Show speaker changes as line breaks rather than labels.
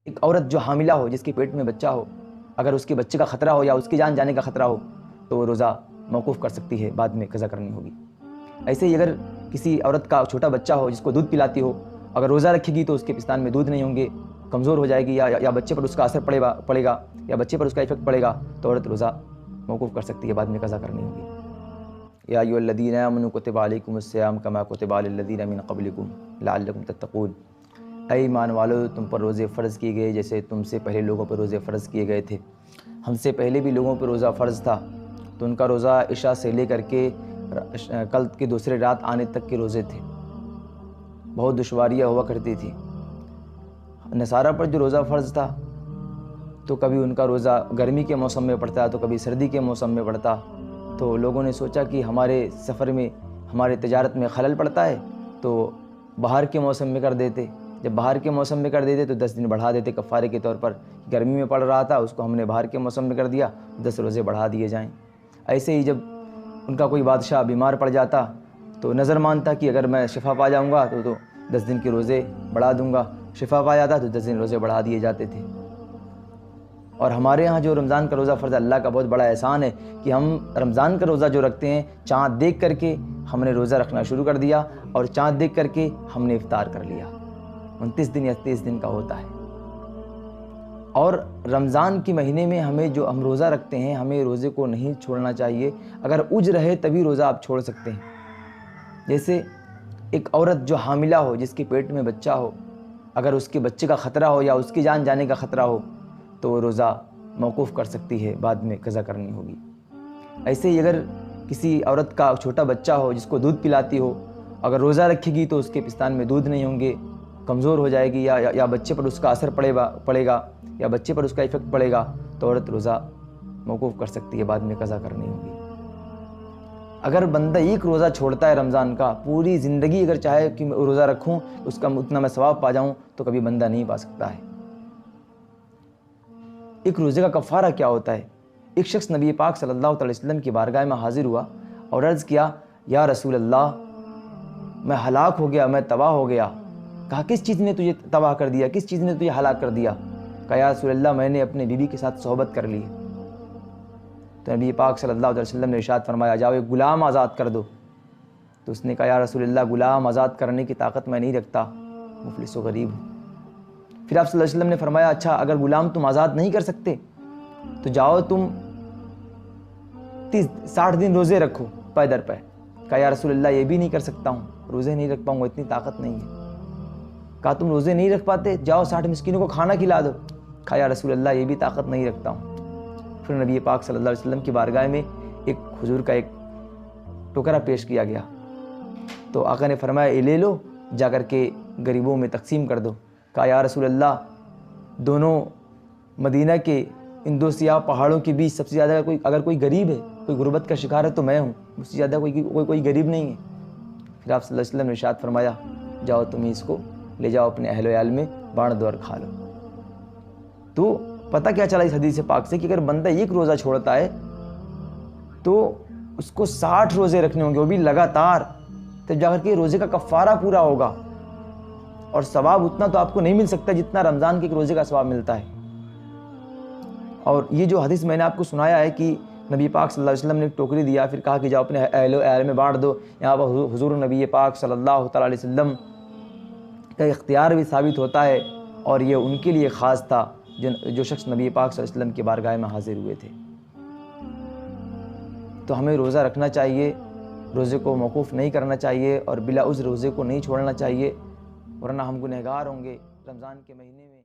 ایک عورت جو حاملہ ہو، جس کے پیٹ میں بچہ ہو، اگر اس کے بچے کا خطرہ ہو یا اس کی جان جانے کا خطرہ ہو تو وہ روزہ موقوف کر سکتی ہے، بعد میں قضا کرنی ہوگی۔ ایسے ہی اگر کسی عورت کا چھوٹا بچہ ہو جس کو دودھ پلاتی ہو، اگر روزہ رکھے گی تو اس کے پستان میں دودھ نہیں ہوں گے، کمزور ہو جائے گی یا بچے پر اس کا اثر پڑے گا یا بچے پر اس کا افیکٹ پڑے گا تو عورت روزہ موقوف کر سکتی ہے، بعد میں قضا کرنی ہوگی۔ یا ایھا الذین آمنوا کتب علیکم الصیام کما کتب علی الذین من قبلکم لعلکم تتقون۔ اے ایمان والو، تم پر روزے فرض کیے گئے جیسے تم سے پہلے لوگوں پر روزے فرض کیے گئے تھے۔ ہم سے پہلے بھی لوگوں پر روزہ فرض تھا تو ان کا روزہ عشاء سے لے کر کے کل کی دوسرے رات آنے تک کے روزے تھے، بہت دشواریاں ہوا کرتی تھی۔ نصارہ پر جو روزہ فرض تھا تو کبھی ان کا روزہ گرمی کے موسم میں پڑتا تو کبھی سردی کے موسم میں پڑتا، تو لوگوں نے سوچا کہ ہمارے سفر میں، ہمارے تجارت میں خلل پڑتا ہے تو باہر کے موسم میں کر دیتے۔ جب باہر کے موسم میں کر دیتے تو 10 دن بڑھا دیتے کفارے کے طور پر۔ گرمی میں پڑ رہا تھا، اس کو ہم نے باہر کے موسم میں کر دیا، 10 روزے بڑھا دیے جائیں۔ ایسے ہی جب ان کا کوئی بادشاہ بیمار پڑ جاتا تو نظر مانتا کہ اگر میں شفا پا جاؤں گا تو 10 دن کے روزے بڑھا دوں گا، شفا پا جاتا تو 10 دن روزے بڑھا دیے جاتے تھے۔ اور ہمارے ہاں جو رمضان کا روزہ فرض ہے، اللہ کا بہت بڑا احسان ہے کہ ہم رمضان کا روزہ جو رکھتے ہیں، چاند دیکھ کر کے ہم نے روزہ رکھنا شروع کر دیا اور چاند دیکھ کر کے ہم نے افطار کر لیا۔ 29 دن یا 30 دن کا ہوتا ہے۔ اور رمضان کے مہینے میں ہم روزہ رکھتے ہیں، ہمیں روزے کو نہیں چھوڑنا چاہیے۔ اگر عج رہے تبھی روزہ آپ چھوڑ سکتے ہیں۔ جیسے ایک عورت جو حاملہ ہو، جس کے پیٹ میں بچہ ہو، اگر اس کے بچے کا خطرہ ہو یا اس کی جان جانے کا خطرہ ہو تو وہ روزہ موقوف کر سکتی ہے، بعد میں قضا کرنی ہوگی۔ ایسے ہی اگر کسی عورت کا چھوٹا بچہ ہو جس کو دودھ پلاتی ہو، اگر روزہ رکھے گی تو اس کے پستان میں دودھ نہیں ہوں گے، کمزور ہو جائے گی یا بچے پر اس کا اثر پڑے گا یا بچے پر اس کا افیکٹ پڑے گا تو عورت روزہ موقوف کر سکتی ہے، بعد میں قضا کرنی ہوگی۔ اگر بندہ ایک روزہ چھوڑتا ہے رمضان کا، پوری زندگی اگر چاہے کہ میں روزہ رکھوں اس کا اتنا میں ثواب پا جاؤں تو کبھی بندہ نہیں پا سکتا ہے۔ ایک روزے کا کفارہ کیا ہوتا ہے؟ ایک شخص نبی پاک صلی اللہ علیہ وسلم کی بارگاہ میں حاضر ہوا اور عرض کیا، یا رسول اللہ، میں ہلاک ہو گیا، میں تباہ ہو گیا۔ کہا، کس چیز نے تجھے تباہ کر دیا، کس چیز نے تجھے ہلاک کر دیا؟ کہا، یا رسول اللہ، میں نے اپنے بیوی کے ساتھ صحبت کر لی۔ تو نبی پاک صلی اللہ علیہ وسلم نے ارشاد فرمایا، جاؤ ایک غلام آزاد کر دو۔ تو اس نے کہا، یا رسول اللہ، غلام آزاد کرنے کی طاقت میں نہیں رکھتا، مفلس و غریب ہوں۔ پھر آپ صلی اللہ علیہ وسلم نے فرمایا، اچھا اگر غلام تم آزاد نہیں کر سکتے تو جاؤ تم 60 دن روزے رکھو پے در پے۔ کہا، یا رسول اللہ، یہ بھی نہیں کر سکتا ہوں، روزے نہیں رکھ پاؤں گا، اتنی طاقت نہیں ہے۔ کہا، تم روزے نہیں رکھ پاتے، جاؤ 60 مسکینوں کو کھانا کھلا دو۔ کہا، یا رسول اللہ، یہ بھی طاقت نہیں رکھتا ہوں۔ پھر نبی پاک صلی اللہ علیہ وسلم کی بارگاہ میں حضور کا ایک ٹکڑا پیش کیا گیا تو آقا نے فرمایا، یہ لے لو، جا کر کے غریبوں میں تقسیم کر دو۔ کہا، یا رسول اللہ، دونوں مدینہ کے ان 2 سیاہ پہاڑوں کے بیچ سب سے زیادہ اگر کوئی غریب ہے، کوئی غربت کا شکار ہے تو میں ہوں، مجھ سے زیادہ کوئی غریب نہیں ہے۔ پھر آپ صلی اللہ علیہ وسلم نے ارشاد فرمایا، جاؤ تم اس کو لے جاؤ اپنے اہل و عیال میں بانٹ دو اور کھا لو۔ تو پتہ کیا چلا اس حدیث پاک سے کہ اگر بندہ ایک روزہ چھوڑتا ہے تو اس کو 60 روزے رکھنے ہوں گے، وہ بھی لگاتار، تب جا کر کے روزے کا کفارہ پورا ہوگا، اور ثواب اتنا تو آپ کو نہیں مل سکتا جتنا رمضان کے ایک روزے کا ثواب ملتا ہے۔ اور یہ جو حدیث میں نے آپ کو سنایا ہے کہ نبی پاک صلی اللہ علیہ وسلم نے ایک ٹوکری دیا، پھر کہا کہ جاؤ اپنے اہل و عیال میں بانٹ دو، یہاں پر حضور نبی پاک صلی اللہ تعالیٰ علیہ وسلم کا اختیار بھی ثابت ہوتا ہے، اور یہ ان کے لیے خاص تھا جو شخص نبی پاک صلی اللہ علیہ وسلم کی بارگاہ میں حاضر ہوئے تھے۔ تو ہمیں روزہ رکھنا چاہیے، روزے کو موقوف نہیں کرنا چاہیے اور بلا عذر روزے کو نہیں چھوڑنا چاہیے، ورنہ ہم گنہگار ہوں گے رمضان کے مہینے میں۔